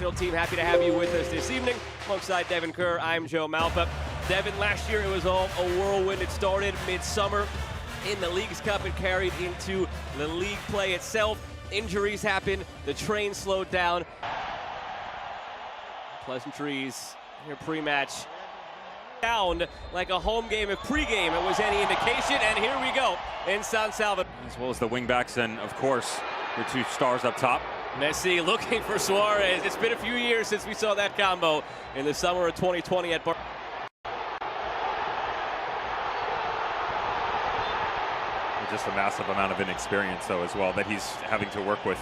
national team. Happy to have you with us this evening. Alongside Devin Kerr, I'm Joe Malfa. Devin, last year it was all a whirlwind. It started midsummer in the Leagues Cup and carried into the league play itself. Injuries happened, the train slowed down. Pleasantries here pre-match. Down like a home game if pre-game it was any indication, and here we go in San Salvador. As well as the wingbacks and, of course, your two stars up top. Messi looking for Suarez. It's been a few years since we saw that combo in the summer of 2020 at Just a massive amount of inexperience, though, as well, that he's having to work with.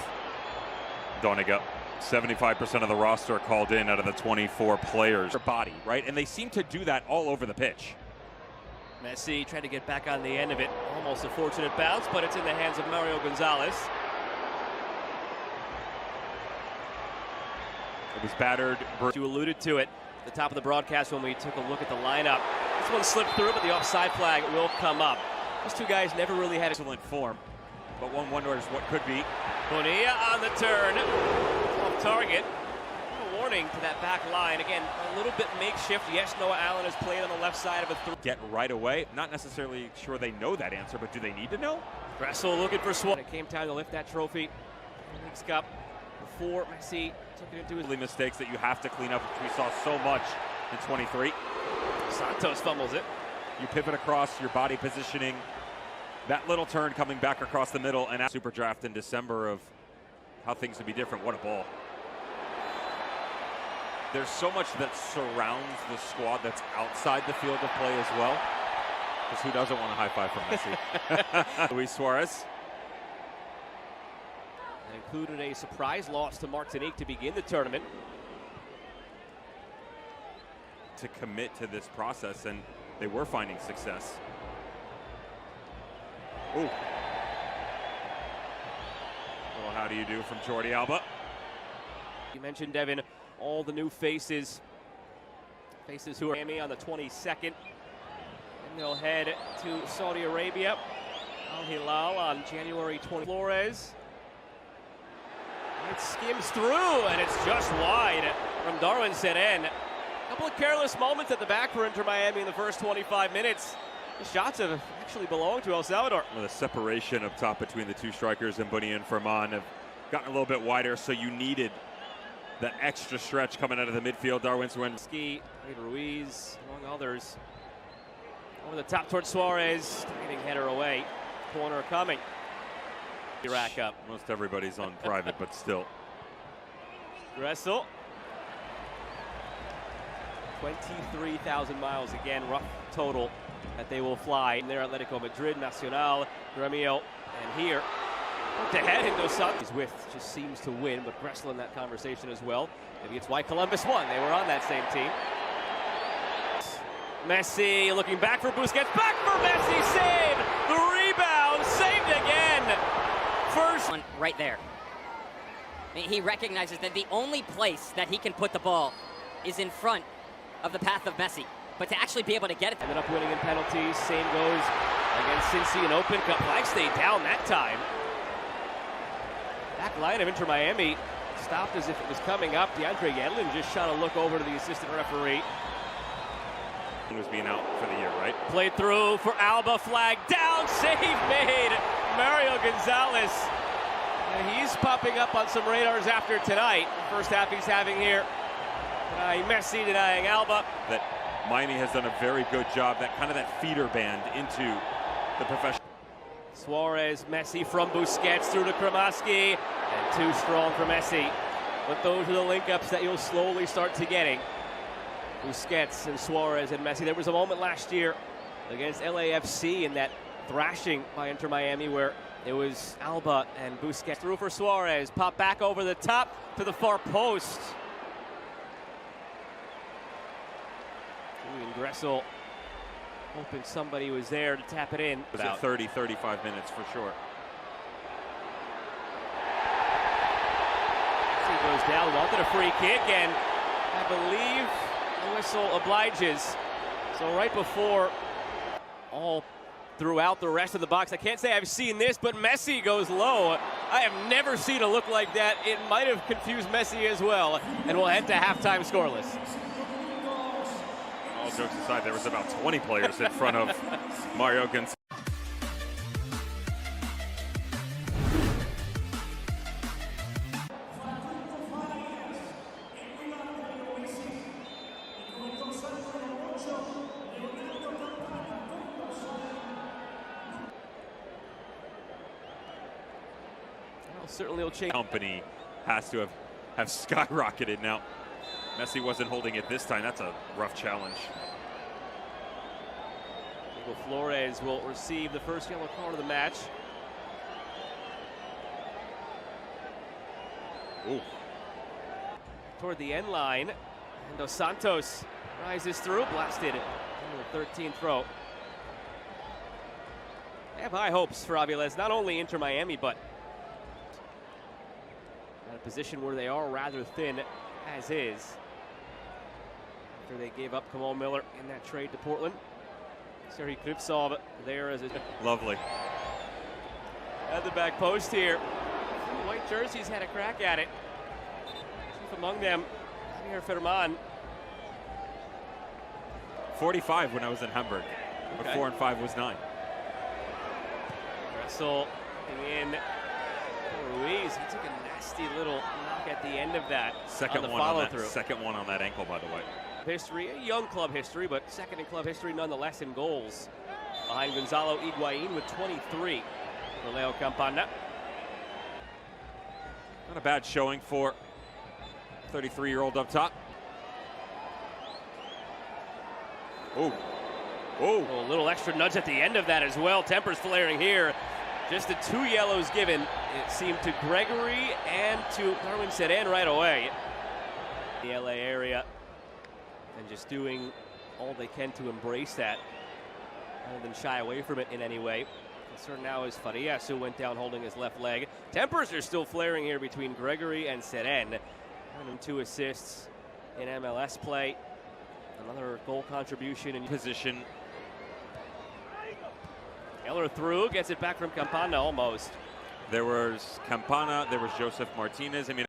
Doniga, 75% of the roster called in out of the 24 players. Their body, right? And they seem to do that all over the pitch. Messi trying to get back on the end of it. Almost a fortunate bounce, but it's in the hands of Mario Gonzalez. It was battered. You alluded to it at the top of the broadcast when we took a look at the lineup. This one slipped through, but the offside flag will come up. These two guys never really had excellent form, but one wonders what could be. Bonilla on the turn, off target. A warning to that back line. Again, a little bit makeshift. Yes, Noah Allen has played on the left side of a get right away. Not necessarily sure they know that answer, but do they need to know? Gressel looking for Suarez. It came time to lift that trophy. Leagues Cup before Messi took it into his mistakes that you have to clean up, which we saw so much in 23. Santos fumbles it. You pivot across your body positioning. That little turn coming back across the middle, and super draft in December of how things would be different. What a ball. There's so much that surrounds the squad that's outside the field of play as well. Because who doesn't want a high five from Messi? Luis Suarez. That included a surprise loss to Martinique to begin the tournament. To commit to this process, and they were finding success. Ooh. Well, how do you do from Jordi Alba? You mentioned, Devin, all the new faces who are Miami on the 22nd. And they'll head to Saudi Arabia. Al Hilal on January 20th. Flores. It skims through, and it's just wide from Darwin Seren. A couple of careless moments at the back for Inter Miami in the first 25 minutes. The shots have actually belonged to El Salvador. Well, the separation up top between the two strikers and Bonilla and Ferman have gotten a little bit wider, so you needed that extra stretch coming out of the midfield. Darwin's win. Ski, Ruiz, among others. Over the top towards Suarez, diving header away. Corner coming. Rack up. Most everybody's on private, but still. Gressel. 23,000 miles again, rough total that they will fly. They're Atletico Madrid, Nacional, Gremio, and here to head into something. His width just seems to win, but Gressel in that conversation as well. Maybe it's why Columbus won. They were on that same team. Messi looking back for Busquets, back for Messi, save! The rebound, saved again! First one right there. He recognizes that the only place that he can put the ball is in front of the path of Messi, but to actually be able to get it. Ended up winning in penalties. Same goes against Cincy and Open Cup. Flag stayed down that time. Back line of Inter Miami stopped as if it was coming up. DeAndre Yedlin just shot a look over to the assistant referee. He was being out for the year, right? Played through for Alba, flag down, save made. Mario Gonzalez. And he's popping up on some radars after tonight. The first half he's having here. Denying Messi, denying Alba. That Miami has done a very good job, that kind of that feeder band into the professional. Suarez, Messi from Busquets through to Kramaski, and too strong for Messi. But those are the link-ups that you'll slowly start to getting. Busquets and Suarez and Messi. There was a moment last year against LAFC in that thrashing by Inter Miami where it was Alba and Busquets. Through for Suarez, pop back over the top to the far post. And Gressel hoping somebody was there to tap it in. It was at 30, 35 minutes for sure. He goes down, wanted a free kick, and I believe the whistle obliges. So right before, all throughout the rest of the box, I can't say I've seen this, but Messi goes low. I have never seen a look like that. It might have confused Messi as well, and we'll head to halftime scoreless. All jokes aside, there was about 20 players in front of Mario Gonzalez. Certainly will change. Company has to have skyrocketed now. Messi wasn't holding it this time. That's a rough challenge. Flores will receive the first yellow card of the match. Ooh. Toward the end line, and Dos Santos rises through, blasted it in the 13th throw. They have high hopes for Aviles, not only Inter Miami, but at a position where they are rather thin as is. After they gave up Kamal Miller in that trade to Portland. Serhii Krivtsov there as a lovely. At the back post here. The white jerseys had a crack at it. Chief among them, Javier Ferman. 45 when I was in Hamburg, but 4 and 5 was 9. Dressel in. Ruiz, he took a nasty little knock at the end of that. Second on the one follow on that. through. Second one on that ankle, by the way. History, a young club history, but second in club history nonetheless in goals. Behind Gonzalo Higuain with 23 for Leo Campana. Not a bad showing for 33-year-old up top. Oh. Oh. A little extra nudge at the end of that as well. Tempers flaring here. Just the 2 yellows given, it seemed, to Gregory and to Darwin Seren right away. The LA area, and just doing all they can to embrace that, rather than shy away from it in any way. Concern now is Farias, who went down holding his left leg. Tempers are still flaring here between Gregory and Seren. And 2 assists in MLS play. Another goal contribution in position. Eller through, gets it back from Campana almost. There was Campana, there was Joseph Martinez. I mean,